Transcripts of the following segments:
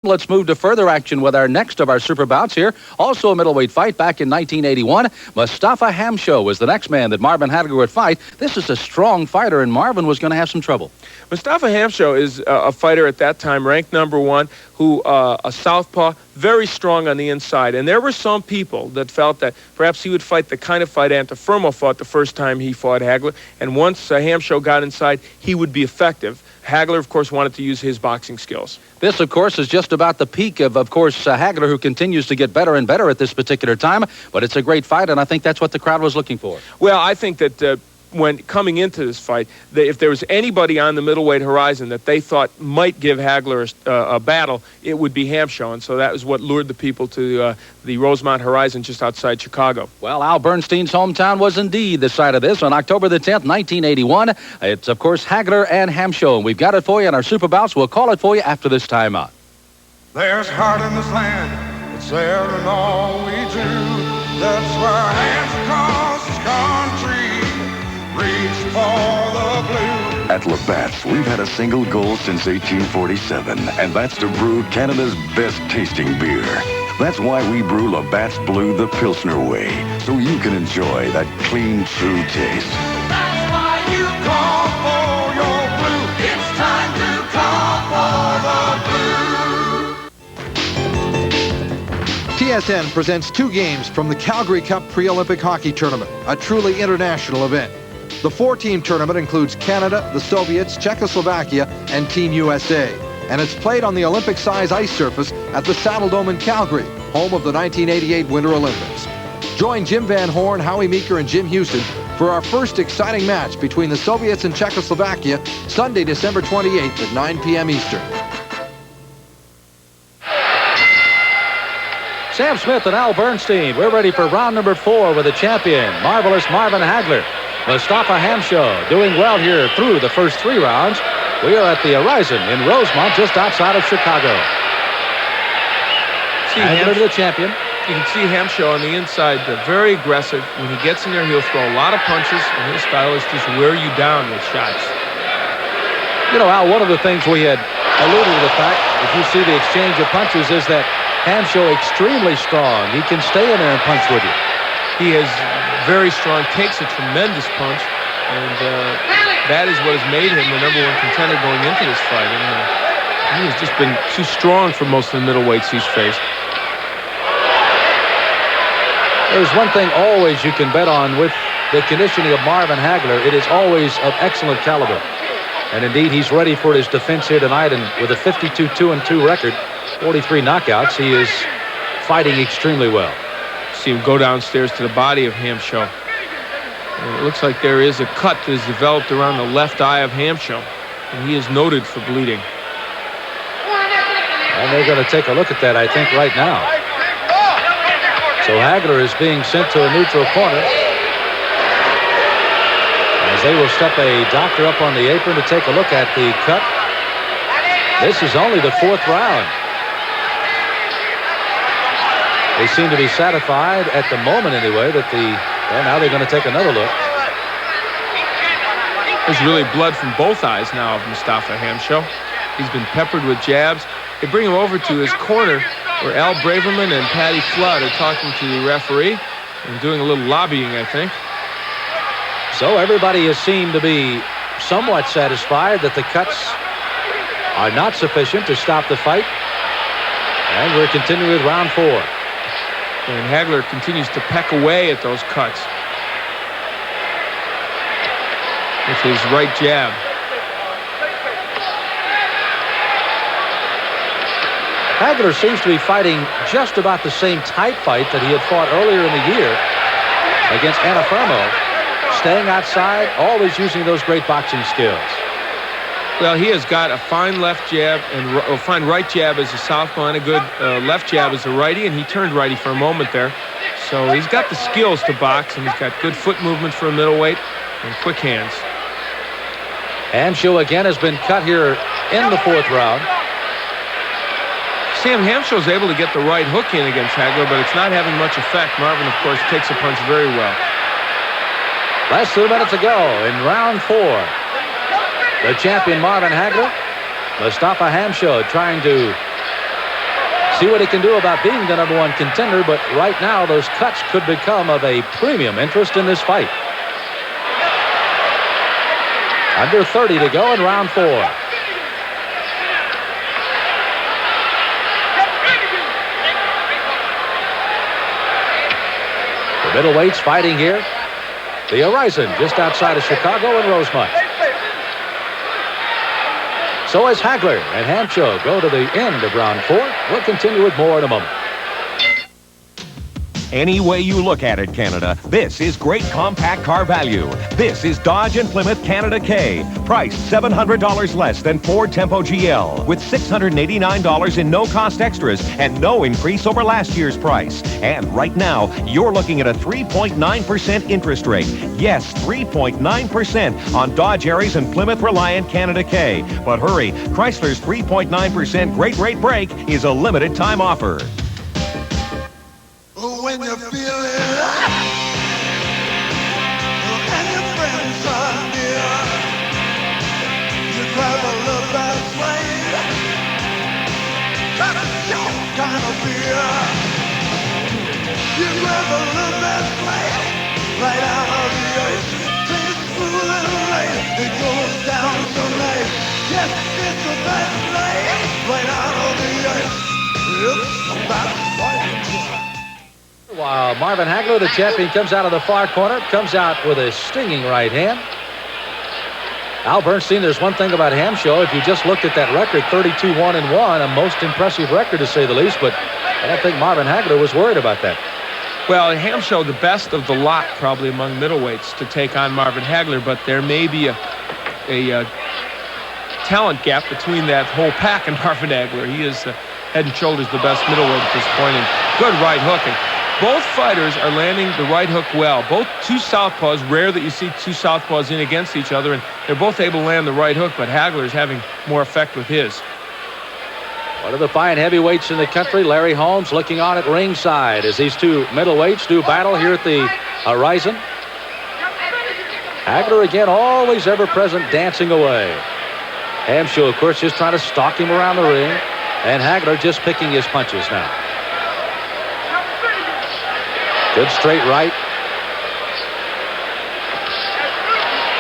Let's move to further action with our next of our super bouts here. Also a middleweight fight back in 1981. Mustafa Hamsho was the next man that Marvin Hagler would fight. This is a strong fighter, and Marvin was going to have some trouble. Mustafa Hamsho is a fighter at that time, ranked #1, who a southpaw, very strong on the inside. And there were some people that felt that perhaps he would fight the kind of fight Antifermo fought the first time he fought Hagler. And once Hamsho got inside, he would be effective. Hagler, of course, wanted to use his boxing skills. This, of course, is just about the peak of course, Hagler, who continues to get better and better at this particular time. But it's a great fight, and I think that's what the crowd was looking for. Well, I think that when coming into this fight, if there was anybody on the middleweight horizon that they thought might give Hagler a battle, it would be Hamsho. And so that was what lured the people to the Rosemont Horizon just outside Chicago. Well, Al Bernstein's hometown was indeed the site of this on October the 10th, 1981. It's, of course, Hagler and Hamsho. And we've got it for you in our super bouts. We'll call it for you after this timeout. There's heart in this land. It's there in all we do. That's why hands across this country reach for the blue. At Labatt's, we've had a single goal since 1847, and that's to brew Canada's best tasting beer. That's why we brew Labatt's Blue the Pilsner way, so you can enjoy that clean, true taste. That's why you call for your blue. It's time to call for the blue. TSN presents 2 games from the Calgary Cup Pre-Olympic Hockey Tournament, a truly international event. The 4-team tournament includes Canada, the Soviets, Czechoslovakia, and Team USA. And it's played on the Olympic-size ice surface at the Saddle Dome in Calgary, home of the 1988 Winter Olympics. Join Jim Van Horn, Howie Meeker, and Jim Houston for our first exciting match between the Soviets and Czechoslovakia, Sunday, December 28th at 9 p.m. Eastern. Sam Smith and Al Bernstein. We're ready for round number 4 with the champion, marvelous Marvin Hagler. Mustafa Hamsho doing well here through the first 3 rounds. We are at the Horizon in Rosemont, just outside of Chicago. Hagler to the champion. You can see Hamsho on the inside, very aggressive. When he gets in there, he'll throw a lot of punches, and his style is just wear you down with shots. You know, Al, one of the things we had alluded to the fact, if you see the exchange of punches, is that Hamsho extremely strong. He can stay in there and punch with you. He is very strong, takes a tremendous punch, and that is what has made him the #1 contender going into this fight. And he has just been too strong for most of the middleweights he's faced. There's one thing always you can bet on with the conditioning of Marvin Hagler. It is always of excellent caliber. And indeed, he's ready for his defense here tonight, and with a 52-2-2 record, 43 knockouts, he is fighting extremely well. See him go downstairs to the body of Hamsho. And it looks like there is a cut that has developed around the left eye of Hamsho, and he is noted for bleeding. And they're going to take a look at that, I think, right now. So Hagler is being sent to a neutral corner, as they will step a doctor up on the apron to take a look at the cut. This is only the 4th round. They seem to be satisfied at the moment, anyway, that well, now they're going to take another look. There's really blood from both eyes now of Mustafa Hamsho. He's been peppered with jabs. They bring him over to his corner, where Al Braverman and Patty Flood are talking to the referee and doing a little lobbying, I think. So everybody has seemed to be somewhat satisfied that the cuts are not sufficient to stop the fight. And we're continuing with round 4. And Hagler continues to peck away at those cuts with his right jab. Hagler seems to be fighting just about the same type fight that he had fought earlier in the year against Antifermo, staying outside, always using those great boxing skills. Well, he has got a fine left jab and a fine right jab as a southpaw and a good left jab as a righty, and he turned righty for a moment there. So he's got the skills to box, and he's got good foot movement for a middleweight and quick hands. Hamsho again has been cut here in the 4th round. Sam Hamsho is able to get the right hook in against Hagler, but it's not having much effect. Marvin, of course, takes a punch very well. Last 2 minutes to go in round 4. The champion Marvin Hagler, Mustafa Hamsho trying to see what he can do about being the #1 contender, but right now those cuts could become of a premium interest in this fight. Under 30 to go in round 4. The middleweights fighting here. The Horizon just outside of Chicago and Rosemont. So as Hagler and Hamsho go to the end of round 4. We'll continue with more in a moment. Any way you look at it, Canada, this is great compact car value. This is Dodge and Plymouth Canada K, priced $700 less than Ford Tempo GL, with $689 in no-cost extras and no increase over last year's price. And right now, you're looking at a 3.9% interest rate. Yes, 3.9% on Dodge Aries and Plymouth Reliant Canada K. But hurry, Chrysler's 3.9% Great Rate Break is a limited time offer. When you feel it, and your friends are near, you grab a little bit of flame, that's your kind of beer. You grab a little bit of flame, right out of the earth, tastes smooth and light, it goes down so nice. Yes, it's the best flame, right out of the earth. It's the best flame. While Marvin Hagler, the champion, comes out of the far corner, comes out with a stinging right hand. Al Bernstein, there's one thing about Hamsho. If you just looked at that record, 32-1-1, a most impressive record to say the least, but I don't think Marvin Hagler was worried about that. Well, Hamsho, the best of the lot probably among middleweights to take on Marvin Hagler, but there may be a talent gap between that whole pack and Marvin Hagler. He is head and shoulders the best middleweight at this point, and good right hooking. Both fighters are landing the right hook well. Both two southpaws. Rare that you see two southpaws in against each other, and they're both able to land the right hook, but Hagler is having more effect with his. One of the fine heavyweights in the country, Larry Holmes, looking on at ringside as these two middleweights do battle here at the Horizon. Hagler again, always ever present, dancing away. Hamsho, of course, just trying to stalk him around the ring, and Hagler just picking his punches now. Good straight right.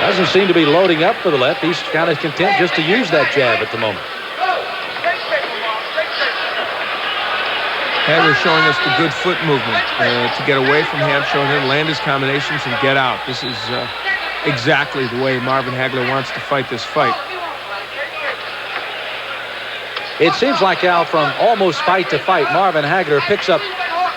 Doesn't seem to be loading up for the left. He's kind of content just to use that jab at the moment. Hagler showing us the good foot movement to get away from Hamsho and then land his combinations and get out. This is exactly the way Marvin Hagler wants to fight this fight. It seems like, Al, from almost fight to fight, Marvin Hagler picks up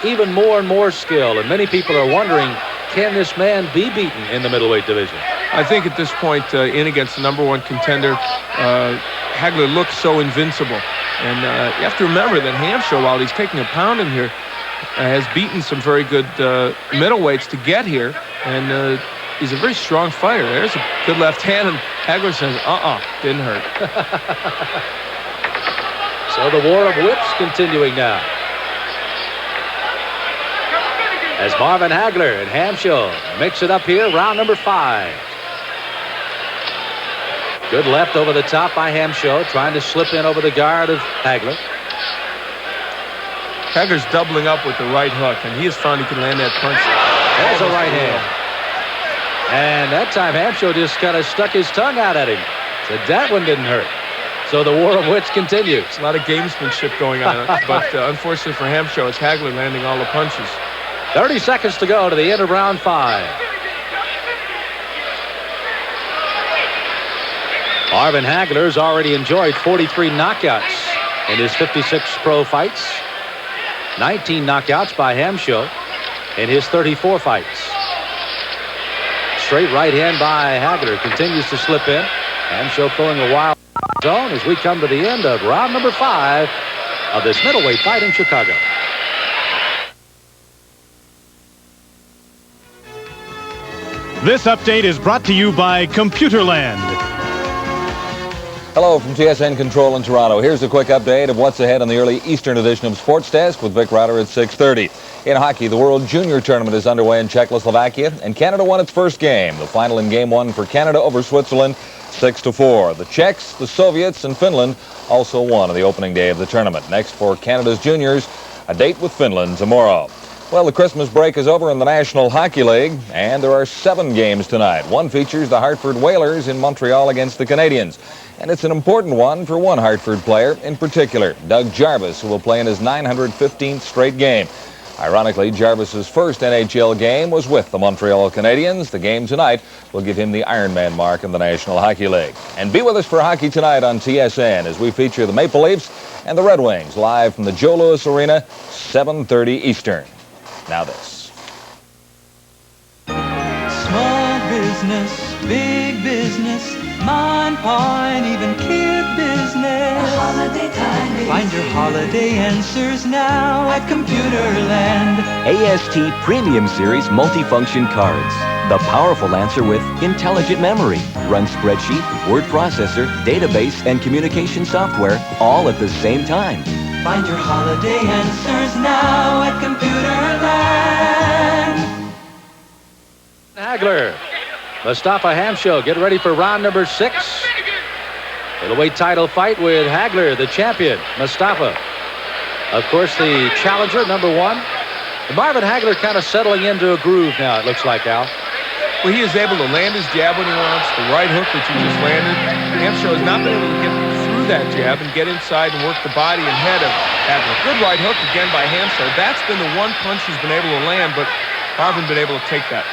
even more and more skill, and many people are wondering, can this man be beaten in the middleweight division? I think at this point, in against the #1 contender, Hagler looks so invincible. And you have to remember that Hamsho, while he's taking a pounding here, has beaten some very good middleweights to get here, and he's a very strong fighter. There's a good left hand, and Hagler says, didn't hurt. So the war of whips continuing now, as Marvin Hagler and Hamsho mix it up here, round number 5. Good left over the top by Hamsho, trying to slip in over the guard of Hagler. Hagler's doubling up with the right hook, and he has found he can land that punch. There's a right hand. And that time Hamsho just kind of stuck his tongue out at him. Said that one didn't hurt. So the war of wits continues. A lot of gamesmanship going on, but unfortunately for Hamsho, it's Hagler landing all the punches. 30 seconds to go to the end of round 5. Marvin Hagler's already enjoyed 43 knockouts in his 56 pro fights. 19 knockouts by Hamsho in his 34 fights. Straight right hand by Hagler continues to slip in. Hamsho pulling a wild zone as we come to the end of round number 5 of this middleweight fight in Chicago. This update is brought to you by Computerland. Hello from TSN Control in Toronto. Here's a quick update of what's ahead on the early Eastern edition of Sports Desk with Vic Ryder at 6:30. In hockey, the World Junior Tournament is underway in Czechoslovakia, and Canada won its first game. The final in Game 1 for Canada over Switzerland, 6-4. The Czechs, the Soviets, and Finland also won on the opening day of the tournament. Next for Canada's juniors, a date with Finland tomorrow. Well, the Christmas break is over in the National Hockey League, and there are 7 games tonight. One features the Hartford Whalers in Montreal against the Canadiens. And it's an important one for one Hartford player in particular, Doug Jarvis, who will play in his 915th straight game. Ironically, Jarvis's first NHL game was with the Montreal Canadiens. The game tonight will give him the Ironman mark in the National Hockey League. And be with us for hockey tonight on TSN as we feature the Maple Leafs and the Red Wings live from the Joe Louis Arena, 7:30 Eastern. Now this. Small business, big business, mom, pa, and even kid business. Holiday time. Find your holiday answers now at Computerland. AST Premium Series multifunction cards. The powerful answer with intelligent memory, run spreadsheet, word processor, database, and communication software all at the same time. Find your holiday answers now at Computerland. Hagler, Mustafa Hamsho, get ready for round number 6. Middleweight title fight with Hagler, the champion, Mustafa. Of course, the challenger, number 1. Marvin Hagler kind of settling into a groove now, it looks like, Al. Well, he is able to land his jab when he wants, the right hook that you just landed. Hamsho has not been able to get through that jab and get inside and work the body and head of Hagler. Good right hook again by Hamsho. That's been the one punch he's been able to land, but Marvin been able to take that.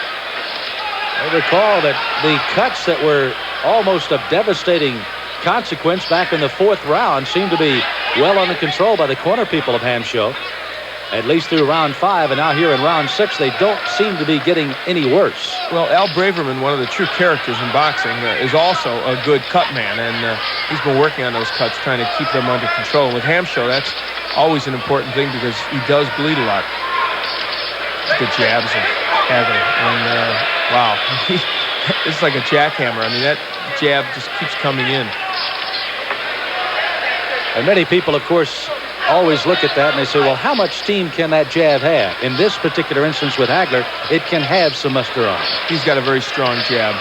I recall that the cuts that were almost of devastating consequence back in the 4th round seemed to be well under control by the corner people of Hamsho, at least through round 5, and now here in round 6 they don't seem to be getting any worse. Well, Al Braverman, one of the true characters in boxing, is also a good cut man, and he's been working on those cuts, trying to keep them under control. And with Hamsho, that's always an important thing because he does bleed a lot. The jabs of Hagler, and wow, it's like a jackhammer. I mean, that jab just keeps coming in. And many people, of course, always look at that and they say, well, how much steam can that jab have? In this particular instance with Hagler, it can have some muster on. He's got a very strong jab.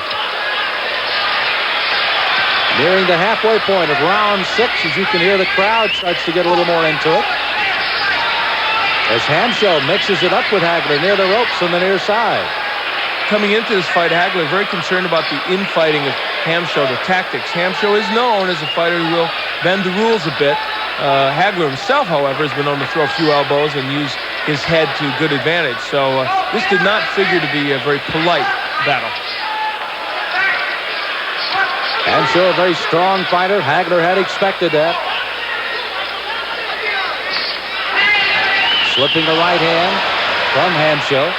Nearing the halfway point of round 6, as you can hear, the crowd starts to get a little more into it. As Hamsho mixes it up with Hagler near the ropes on the near side. Coming into this fight, Hagler very concerned about the infighting of Hamsho, the tactics. Hamsho is known as a fighter who will bend the rules a bit. Hagler himself, however, has been known to throw a few elbows and use his head to good advantage. So this did not figure to be a very polite battle. Hamsho, a very strong fighter. Hagler had expected that. Slipping the right hand from Hamsho.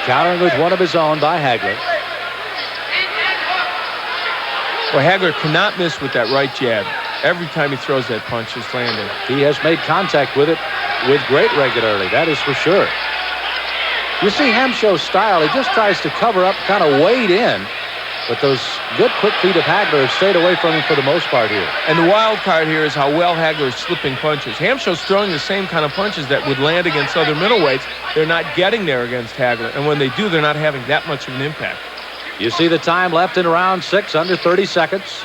Countering with one of his own by Hagler. Well, Hagler cannot miss with that right jab. Every time he throws that punch, it's landing. He has made contact with it with great regularity, that is for sure. You see Hamsho's style, he just tries to cover up, kind of wade in. But those good quick feet of Hagler have stayed away from him for the most part here. And the wild card here is how well Hagler is slipping punches. Hamsho's throwing the same kind of punches that would land against other middleweights. They're not getting there against Hagler. And when they do, they're not having that much of an impact. You see the time left in round 6, under 30 seconds.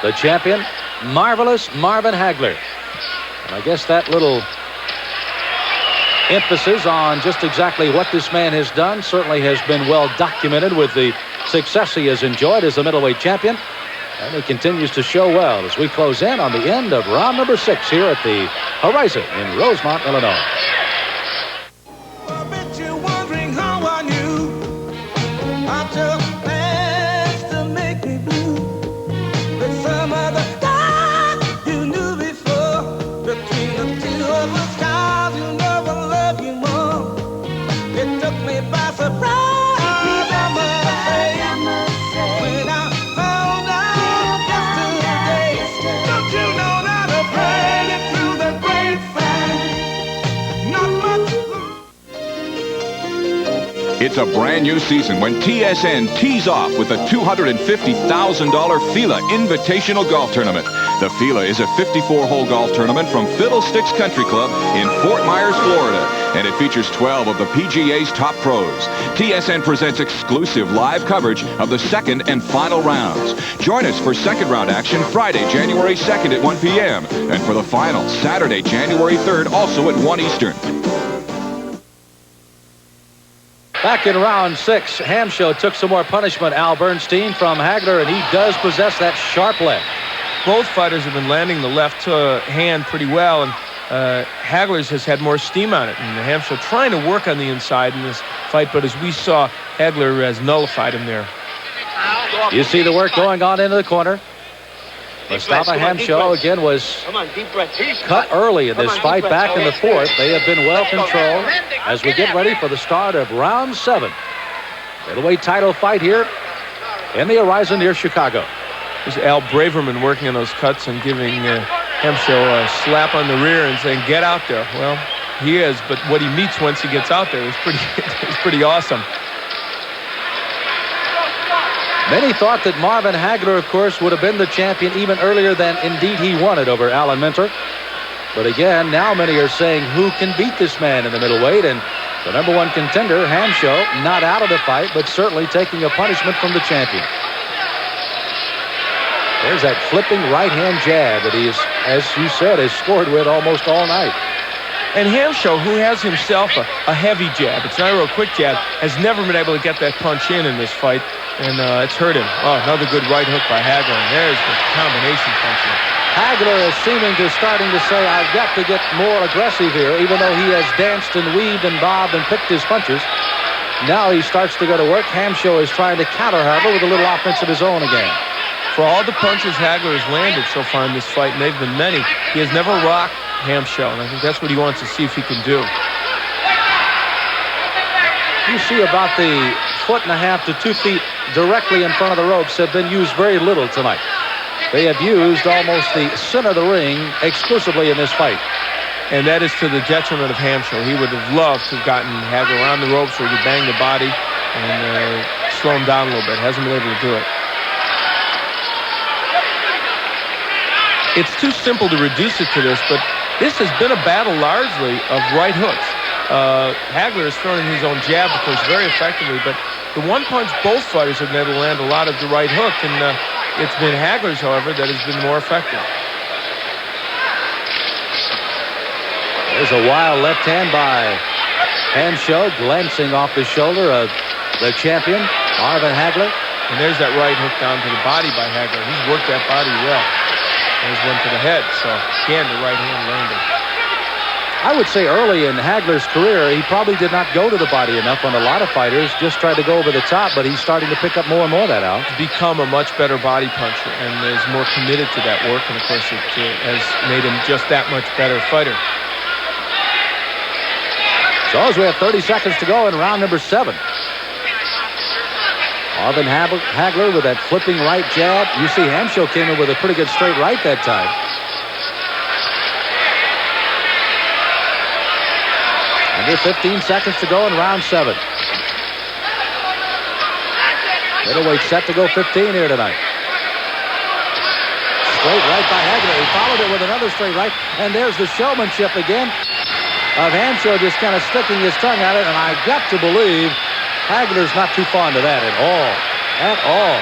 The champion, marvelous Marvin Hagler. And I guess that little emphasis on just exactly what this man has done certainly has been well documented with the success he has enjoyed as the middleweight champion. And he continues to show well as we close in on the end of round number 6 here at the Horizon in Rosemont, Illinois. It's a brand new season when TSN tees off with the $250,000 Fila Invitational Golf Tournament. The Fila is a 54-hole golf tournament from Fiddlesticks Country Club in Fort Myers, Florida, and it features 12 of the PGA's top pros. TSN presents exclusive live coverage of the second and final rounds. Join us for second round action Friday, January 2nd at 1 p.m. and for the final Saturday, January 3rd, also at 1 Eastern. Back in round 6, Hamsho took some more punishment, Al Bernstein, from Hagler, and he does possess that sharp left. Both fighters have been landing the left hand pretty well, and Hagler's has had more steam on it. And Hamsho trying to work on the inside in this fight, but as we saw, Hagler has nullified him there. You see the work going on into the corner. Mustafa Hamsho again was cut early in this fight back in the 4th. They have been well controlled as we get ready for the start of round 7. Middleweight title fight here in the horizon near Chicago. There's Al Braverman working on those cuts and giving Hamsho a slap on the rear and saying, get out there. Well, he is, but what he meets once he gets out there is pretty awesome. Many thought that Marvin Hagler, of course, would have been the champion even earlier than indeed he wanted over Alan Minter. But again, now many are saying who can beat this man in the middleweight, and the #1 contender, Hamsho, not out of the fight, but certainly taking a punishment from the champion. There's that flipping right-hand jab that he is, as you said, has scored with almost all night. And Hamsho, who has himself a heavy jab, it's not a real quick jab, has never been able to get that punch in this fight, and it's hurt him. Oh, another good right hook by Hagler, and there's the combination punching. Hagler is seeming to starting to say, I've got to get more aggressive here, even though he has danced and weaved and bobbed and picked his punches. Now he starts to go to work. Hamsho is trying to counter Hagler with a little offense of his own again. For all the punches Hagler has landed so far in this fight, and they've been many, he has never rocked Hamsho, and I think that's what he wants to see if he can do. You see about the 1.5 to 2 feet directly in front of the ropes have been used very little tonight. They have used almost the center of the ring exclusively in this fight. And that is to the detriment of Hamsho. He would have loved to have gotten Hagler around the ropes where he could bang the body and slow him down a little bit. Hasn't been able to do it. It's too simple to reduce it to this, but this has been a battle largely of right hooks. Hagler has thrown in his own jab, of course, very effectively, but the one punch both fighters have been able to land a lot of the right hook, and it's been Hagler's, however, that has been more effective. There's a wild left hand by Hamsho, glancing off the shoulder of the champion, Marvin Hagler. And there's that right hook down to the body by Hagler. He's worked that body well. There's one to the head, so again, the right hand landed. I would say early in Hagler's career, he probably did not go to the body enough on a lot of fighters, just tried to go over the top, but he's starting to pick up more and more of that out. He's become a much better body puncher and is more committed to that work, and of course it has made him just that much better fighter. So as we have 30 seconds to go in round number 7. Marvin Hagler with that flipping right jab. You see Hamsho came in with a pretty good straight right that time. Under 15 seconds to go in round 7. Middleweight set to go 15 here tonight. Straight right by Hagler. He followed it with another straight right. And there's the showmanship again of Hamsho just kind of sticking his tongue at it. And I've got to believe Hagler's not too fond of that at all. At all.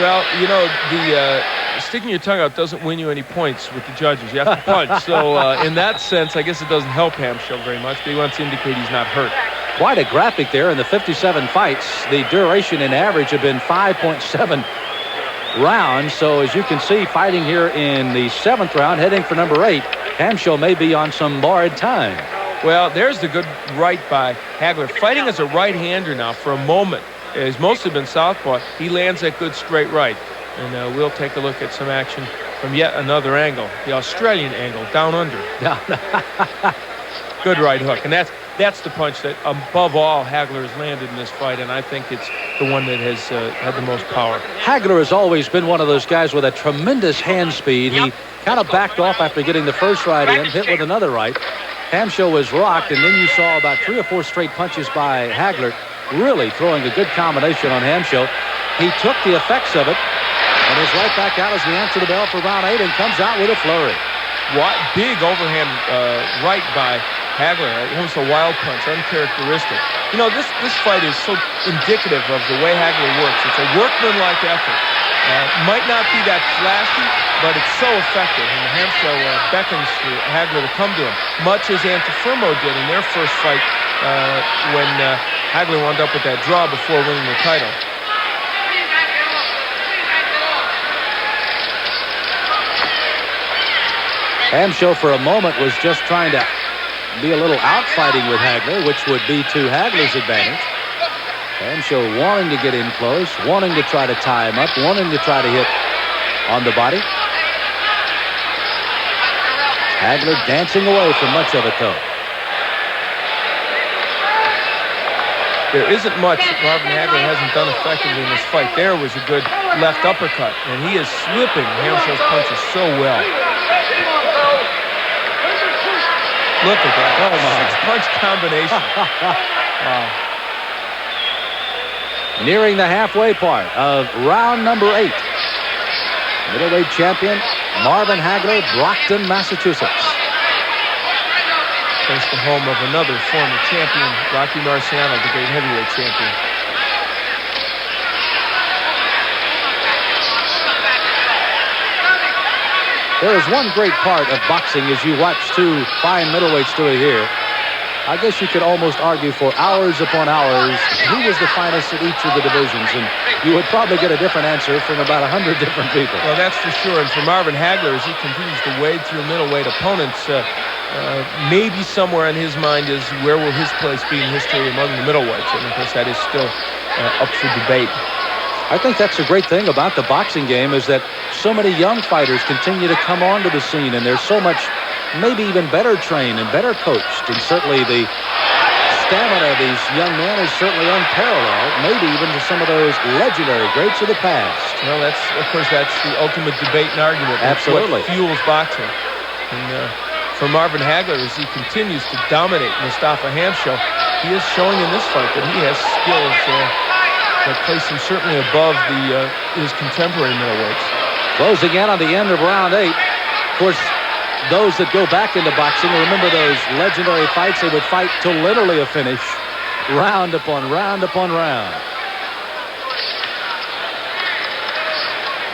Well, you know, the sticking your tongue out doesn't win you any points with the judges. You have to punch. So in that sense, I guess it doesn't help Hamsho very much, but he wants to indicate he's not hurt. Quite a graphic there in the 57 fights. The duration in average have been 5.7 rounds. So as you can see, fighting here in the 7th round, heading for number 8, Hamsho may be on some borrowed time. Well, there's the good right by Hagler. Fighting as a right-hander now for a moment. He's mostly been southpaw. He lands that good straight right. And we'll take a look at some action from yet another angle. The Australian angle, down under. Good right hook. And that's the punch that, above all, Hagler has landed in this fight. And I think it's the one that has had the most power. Hagler has always been one of those guys with a tremendous hand speed. He kind of backed off after getting the first right in, hit with another right. Hamsho was rocked, and then you saw about 3 or 4 straight punches by Hagler. really throwing a good combination on Hamsho. He took the effects of it and is right back out as we answer the bell for round 8 and comes out with a flurry. Big overhand right by Hagler. Almost a wild punch, uncharacteristic. You know, this fight is so indicative of the way Hagler works. It's a workmanlike effort. Might not be that flashy, but it's so effective. And Hamsho beckons for Hagler to come to him, much as Antifermo did in their first fight when Hagler wound up with that draw before winning the title. Hamsho for a moment was just trying to be a little outfighting with Hagler, which would be to Hagler's advantage. Hamsho wanting to get in close, wanting to try to tie him up, wanting to try to hit on the body. Hagler dancing away from much of it, though. There isn't much that Marvin Hagler hasn't done effectively in this fight. There was a good left uppercut, and he is slipping Hamsho's punches so well. Look at that. Oh, my. 6-punch combination. Wow. Nearing the halfway part of round number 8. Middleweight champion Marvin Hagler, Brockton, Massachusetts. Face the home of another former champion, Rocky Marciano, the great heavyweight champion. There is one great part of boxing as you watch two fine middleweights do it here. I guess you could almost argue for hours upon hours who was the finest at each of the divisions, and you would probably get a different answer from about 100 different people. Well, that's for sure. And for Marvin Hagler, as he continues to wade through middleweight opponents, maybe somewhere in his mind is where will his place be in history among the middleweights? And of course, that is still up for debate. I think that's a great thing about the boxing game is that so many young fighters continue to come onto the scene, and there's so much maybe even better trained and better coached, and certainly the stamina of these young men is certainly unparalleled, maybe even to some of those legendary greats of the past. Well, that's the ultimate debate and argument. Absolutely. What fuels boxing. And for Marvin Hagler, as he continues to dominate Mustafa Hamsho, he is showing in this fight that he has skills that place him certainly above his contemporary middleweights. Closing in on the end of round 8. Of course, those that go back into boxing remember those legendary fights. They would fight till literally a finish, round upon round upon round.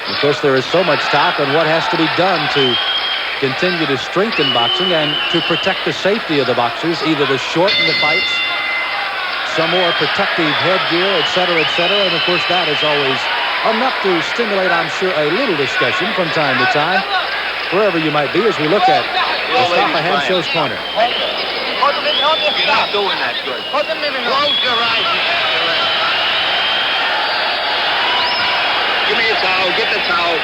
Of course, there is so much talk on what has to be done to continue to strengthen boxing and to protect the safety of the boxers, either to shorten the fights, some more protective headgear, etc., etc. And, of course, that is always enough to stimulate, I'm sure, a little discussion from time to time, wherever you might be, as we look at Mustafa Hamsho's corner. You're not doing that good. Close your eyes. Give me a towel. Get the towel.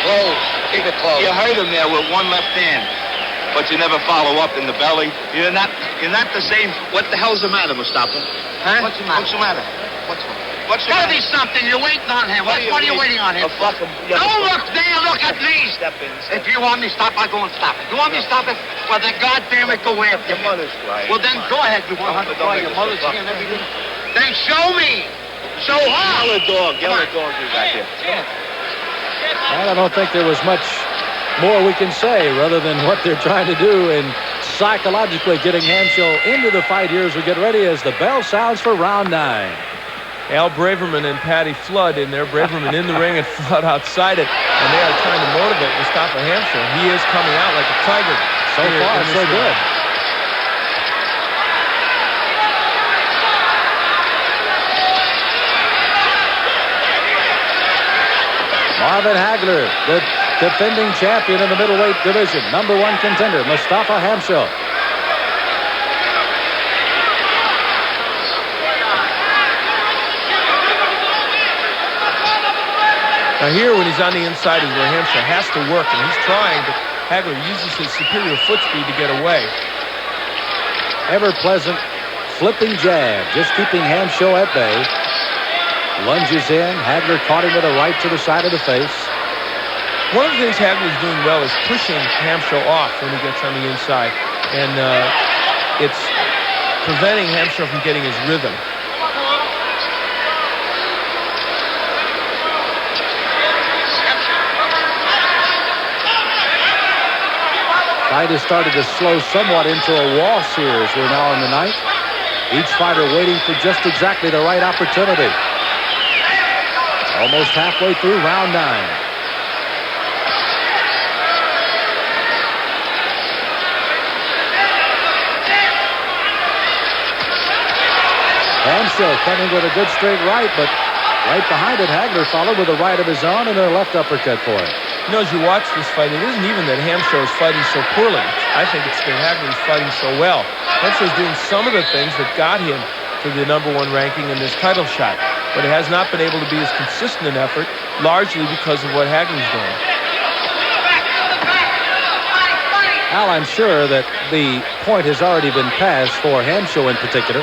Close. Keep it close. You hurt him there with one left hand, but you never follow up in the belly. You're not the same. What the hell's the matter, Mustafa? Huh? What's the matter? What's the matter? What's gotta be something. You're waiting on him. What are you waiting on him? Don't look there. Look at me. Step in. If you want me to stop, I'll go and stop it. You want me to stop it? Well, then, goddamn it, go after your mother's crying. Well, then, go ahead. You want her to cry? Your mother's here and everything. Then show me. Show her. Yell a dog. Yell a dog. You got here. Well, I don't think there was much more we can say rather than what they're trying to do in psychologically getting Hamsho into the fight here as we get ready as the bell sounds for round 9. Al Braverman and Patty Flood in there. Braverman in the ring and Flood outside it. And they are trying to motivate Mustafa Hamsho. He is coming out like a tiger. So far, so good. Marvin Hagler, the defending champion in the middleweight division. #1 contender, Mustafa Hamsho. Now here, when he's on the inside, is where Hamsho has to work, and he's trying, but Hagler uses his superior foot speed to get away. Ever-pleasant flipping jab, just keeping Hamsho at bay. Lunges in. Hagler caught him with a right to the side of the face. One of the things Hagler's doing well is pushing Hamsho off when he gets on the inside. And it's preventing Hamsho from getting his rhythm. Fight has started to slow somewhat into a waltz here as we're now in the ninth. Each fighter waiting for just exactly the right opportunity. Almost halfway through round 9. Hamsho coming with a good straight right, but right behind it, Hagler followed with a right of his own and a left uppercut for him. You know, as you watch this fight, it isn't even that Hamsho is fighting so poorly. I think it's that Hagler is fighting so well. Hamsho is doing some of the things that got him to the #1 ranking in this title shot, but it has not been able to be as consistent an effort, largely because of what Hagler's doing. Al, I'm sure that the point has already been passed for Hamsho in particular,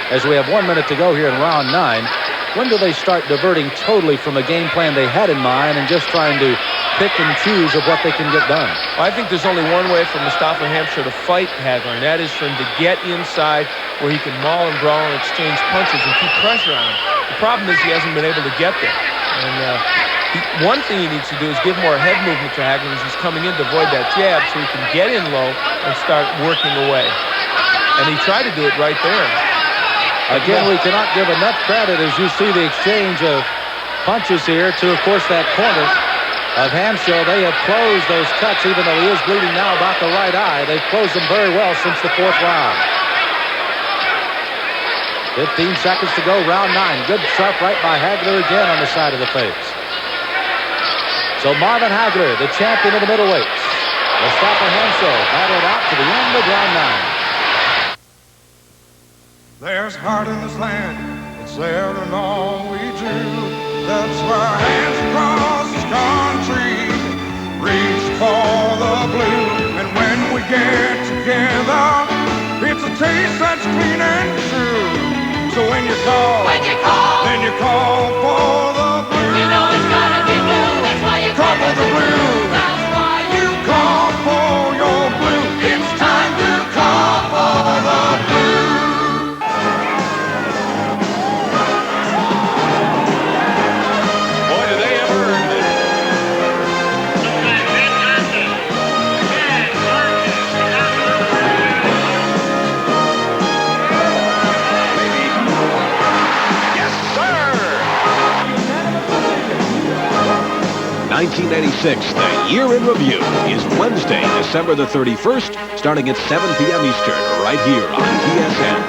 as we have 1 minute to go here in round 9. When do they start diverting totally from a game plan they had in mind and just trying to pick and choose of what they can get done? Well, I think there's only one way for Mustafa Hamsho to fight Hagler, and that is for him to get inside where he can maul and brawl and exchange punches and keep pressure on him. The problem is he hasn't been able to get there. And one thing he needs to do is give more head movement to Hagler as he's coming in to avoid that jab so he can get in low and start working away. And he tried to do it right there. Again, we cannot give enough credit as you see the exchange of punches here to, of course, that corner of Hamsho. They have closed those cuts, even though he is bleeding now about the right eye. They've closed them very well since the 4th round. 15 seconds to go, round 9. Good sharp right by Hagler again on the side of the face. So Marvin Hagler, the champion of the middleweights. Mustafa Hamsho battled out to the end of round 9. There's heart in this land, it's there in all we do. That's why hands across this country reach for the blue. And when we get together, it's a taste that's clean and true. So when you call, then you call for the blue. You know it's gotta be blue, that's why you call for the blue. That's why you call for your blue. It's time to call for the blue. $1996, the year in review, is Wednesday, December the 31st, starting at 7 p.m. Eastern, right here on TSN.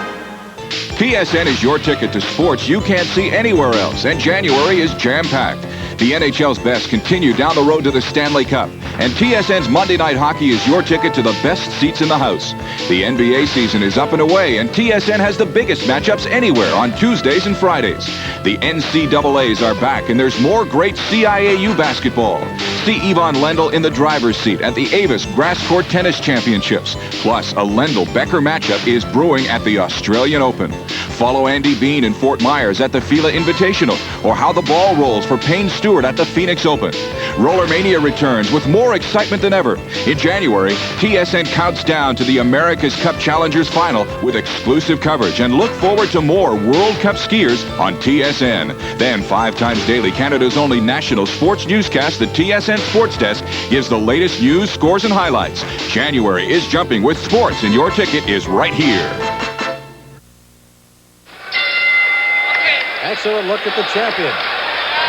TSN is your ticket to sports you can't see anywhere else, and January is jam-packed. The NHL's best continue down the road to the Stanley Cup, and TSN's Monday Night Hockey is your ticket to the best seats in the house. The NBA season is up and away, and TSN has the biggest matchups anywhere on Tuesdays and Fridays. The NCAAs are back, and there's more great CIAU basketball. See Yvonne Lendl in the driver's seat at the Avis Grass Court Tennis Championships. Plus, a Lendl-Becker matchup is brewing at the Australian Open. Follow Andy Bean in Fort Myers at the Fila Invitational, or how the ball rolls for Payne Stewart at the Phoenix Open. Roller Mania returns with more excitement than ever. In January, TSN counts down to the America's Cup Challengers Final with exclusive coverage, and look forward to more World Cup skiers on TSN. Then 5 times daily, Canada's only national sports newscast, the TSN Sports Desk, gives the latest news, scores, and highlights. January is jumping with sports, and your ticket is right here. Excellent look at the champion.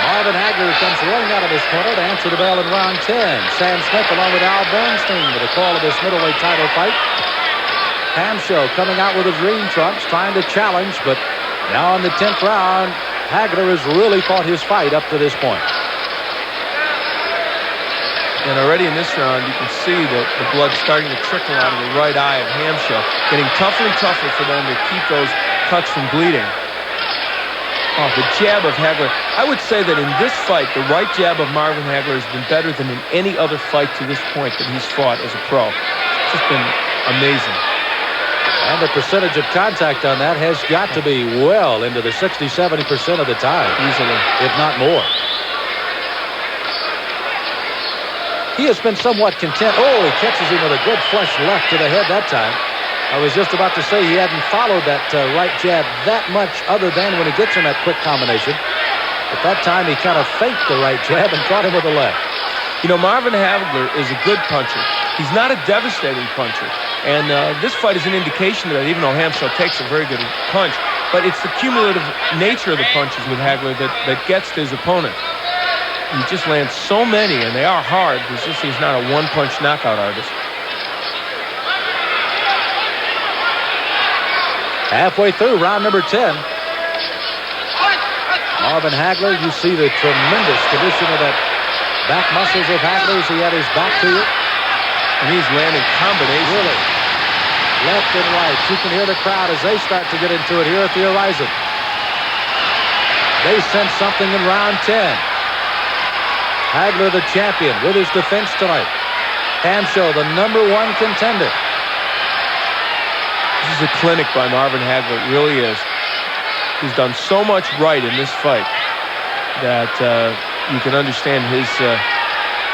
Marvin Hagler comes rolling out of his corner to answer the bell in round 10. Sam Smith along with Al Bernstein with a call of this middleweight title fight. Hamsho coming out with his green trunks, trying to challenge, but now in the 10th round, Hagler has really fought his fight up to this point. And already in this round, you can see that the blood starting to trickle out of the right eye of Hamsho, getting tougher and tougher for them to keep those cuts from bleeding. Oh, the jab of Hagler. I would say that in this fight, the right jab of Marvin Hagler has been better than in any other fight to this point that he's fought as a pro. It's just been amazing. And the percentage of contact on that has got to be well into the 60-70% of the time. Easily. If not more. He has been somewhat content. Oh, he catches him with a good flush left to the head that time. I was just about to say he hadn't followed that right jab that much other than when he gets in that quick combination. At that time, he kind of faked the right jab and caught him with the left. You know, Marvin Hagler is a good puncher. He's not a devastating puncher. And this fight is an indication of that, even though Hamsho takes a very good punch. But it's the cumulative nature of the punches with Hagler that gets to his opponent. He just lands so many, and they are hard. It's just he's not a one-punch knockout artist. Halfway through round number 10. Marvin Hagler, you see the tremendous condition of that back muscles of Hagler as he had his back to you. And he's landing combinations. Really. Left and right. You can hear the crowd as they start to get into it here at the Horizon. They sense something in round 10. Hagler, the champion, with his defense tonight. Hamsho, the #1 contender. This is a clinic by Marvin Hagler. It really is. He's done so much right in this fight that you can understand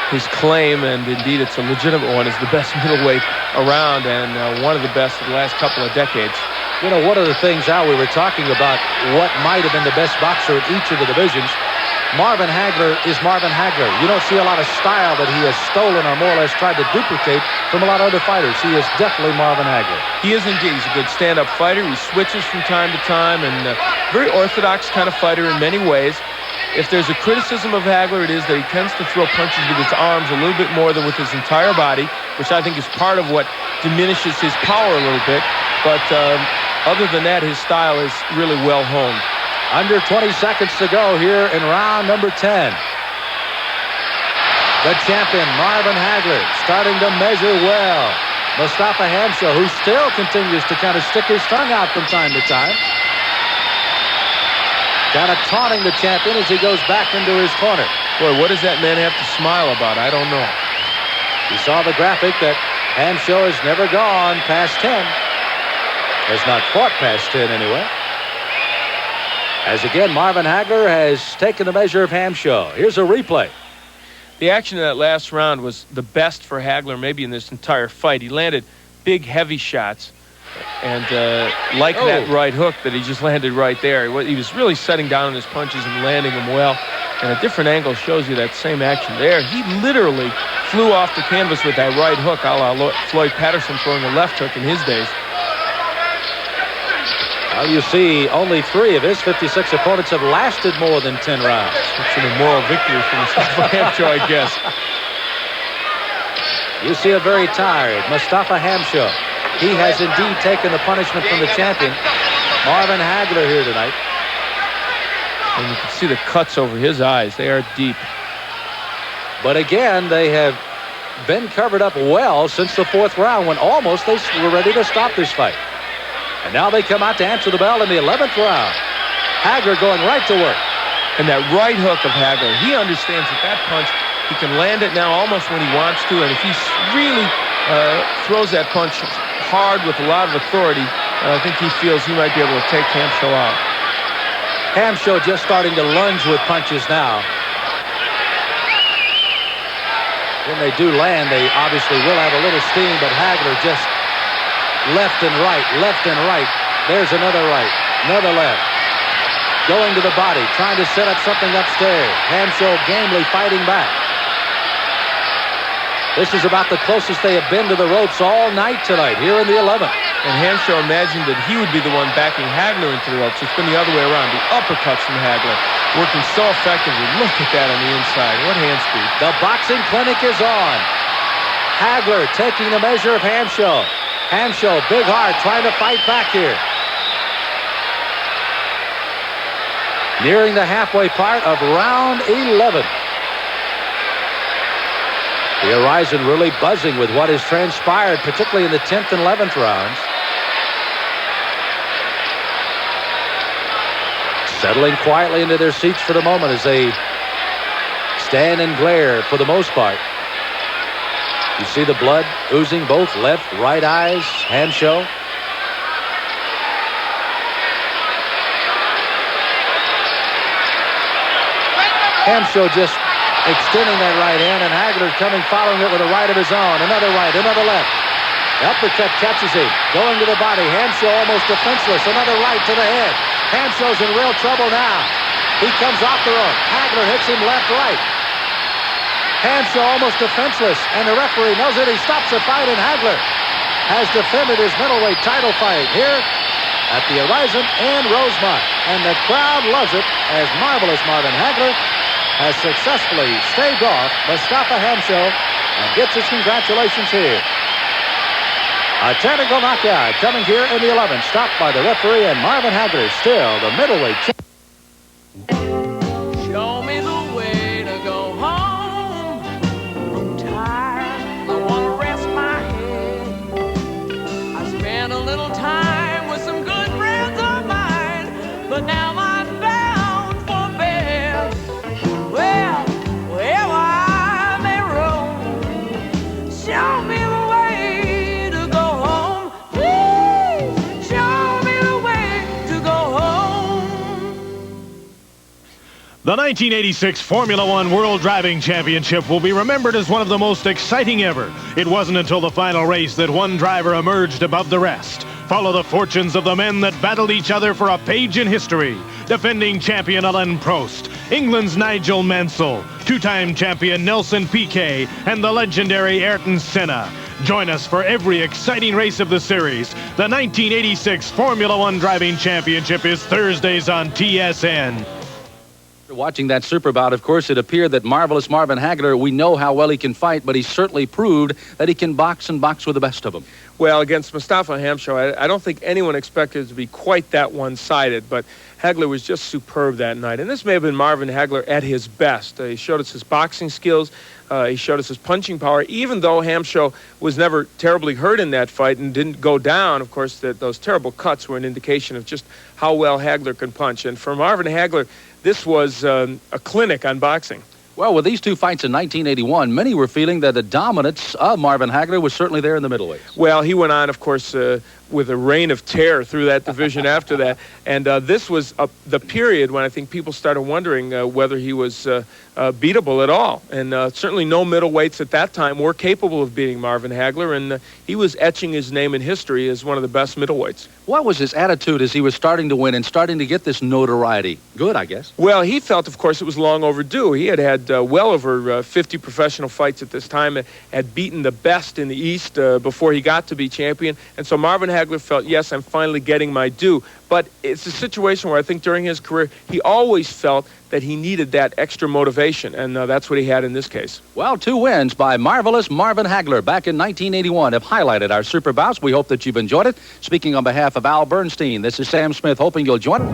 his claim, and indeed it's a legitimate one, as the best middleweight around and one of the best of the last couple of decades. You know, one of the things, Al, we were talking about what might have been the best boxer in each of the divisions. Marvin Hagler is Marvin Hagler. You don't see a lot of style that he has stolen or more or less tried to duplicate from a lot of other fighters. He is definitely Marvin Hagler. He is indeed. He's a good stand-up fighter. He switches from time to time, and very orthodox kind of fighter in many ways. If there's a criticism of Hagler, it is that he tends to throw punches with his arms a little bit more than with his entire body, which I think is part of what diminishes his power a little bit. But other than that, his style is really well honed. Under 20 seconds to go here in round number 10. The champion, Marvin Hagler, starting to measure well. Mustafa Hamsho, who still continues to kind of stick his tongue out from time to time. Kind of taunting the champion as he goes back into his corner. Boy, what does that man have to smile about? I don't know. You saw the graphic that Hamsho has never gone past 10. Has not fought past 10 anyway. As again, Marvin Hagler has taken the measure of Hamsho. Here's a replay. The action in that last round was the best for Hagler maybe in this entire fight. He landed big, heavy shots. And that right hook that he just landed right there. He was really setting down on his punches and landing them well. And a different angle shows you that same action there. He literally flew off the canvas with that right hook, a la Floyd Patterson throwing a left hook in his days. Well, you see, only 3 of his 56 opponents have lasted more than 10 rounds. It's an immoral victory for Mustafa Hamsho, I guess. You see a very tired Mustafa Hamsho. He has indeed taken the punishment from the champion, Marvin Hagler, here tonight. And you can see the cuts over his eyes. They are deep. But again, they have been covered up well since the 4th round when almost they were ready to stop this fight. And now they come out to answer the bell in the 11th round. Hagler going right to work. And that right hook of Hagler, he understands that punch, he can land it now almost when he wants to. And if he really throws that punch hard with a lot of authority, I think he feels he might be able to take Hamsho out. Hamsho just starting to lunge with punches now. When they do land, they obviously will have a little steam, but Hagler just left and right, left and right. There's another right, another left. Going to the body, trying to set up something upstairs. Hamsho gamely fighting back. This is about the closest they have been to the ropes all night tonight, here in the 11th. And Hamsho imagined that he would be the one backing Hagler into the ropes. It's been the other way around. The uppercuts from Hagler working so effectively. Look at that on the inside. What hand speed. The boxing clinic is on. Hagler taking the measure of Hamsho. Hamsho, big heart, trying to fight back here. Nearing the halfway part of round 11. The Horizon really buzzing with what has transpired, particularly in the 10th and 11th rounds. Settling quietly into their seats for the moment as they stand and glare for the most part. You see the blood oozing both left, right eyes. Hamsho. Hamsho just extending that right hand, and Hagler coming, following it with a right of his own. Another right, another left. Uppercut catches him. Going to the body. Hamsho almost defenseless. Another right to the head. Hamsho's in real trouble now. He comes off the rope. Hagler hits him left-right. Hamsho almost defenseless, and the referee knows it. He stops the fight, and Hagler has defended his middleweight title fight here at the Horizon in Rosemont. And the crowd loves it as Marvelous Marvin Hagler has successfully staved off Mustafa Hamsho and gets his congratulations here. A technical knockout coming here in the 11th. Stopped by the referee, and Marvin Hagler is still the middleweight champion. Show me the way to go home. I'm tired, I want to rest my head. I spent a little time with some good friends of mine, but now I'm bound for bed. Well, wherever I may roam, show me the way to go home. Please, show me the way to go home. The 1986 Formula One World Driving Championship will be remembered as one of the most exciting ever. It wasn't until the final race that one driver emerged above the rest. Follow the fortunes of the men that battled each other for a page in history. Defending champion Alain Prost, England's Nigel Mansell, two-time champion Nelson Piquet, and the legendary Ayrton Senna. Join us for every exciting race of the series. The 1986 Formula One Driving Championship is Thursdays on TSN. Watching that super bout, of course, it appeared that Marvelous Marvin Hagler, we know how well he can fight, but he certainly proved that he can box and box with the best of them. Well, against Mustafa Hamsho, I don't think anyone expected it to be quite that one-sided, but Hagler was just superb that night. And this may have been Marvin Hagler at his best. He showed us his boxing skills. He showed us his punching power. Even though Hamsho was never terribly hurt in that fight and didn't go down, of course, those terrible cuts were an indication of just how well Hagler can punch. And for Marvin Hagler, this was a clinic on boxing. Well, with these two fights in 1981, many were feeling that the dominance of Marvin Hagler was certainly there in the middleweights. Well, he went on, of course, with a reign of terror through that division after that. And this was the period when I think people started wondering whether he was beatable at all. And certainly no middleweights at that time were capable of beating Marvin Hagler, and he was etching his name in history as one of the best middleweights. What was his attitude as he was starting to win and starting to get this notoriety? Good, I guess. Well, he felt, of course, it was long overdue. He had well over 50 professional fights at this time, had beaten the best in the East before he got to be champion. And so Marvin Hagler felt, yes, I'm finally getting my due. But it's a situation where I think during his career, he always felt that he needed that extra motivation, and that's what he had in this case. Well, 2 wins by Marvelous Marvin Hagler back in 1981 have highlighted our super bouts. We hope that you've enjoyed it. Speaking on behalf of Al Bernstein, this is Sam Smith, hoping you'll join us.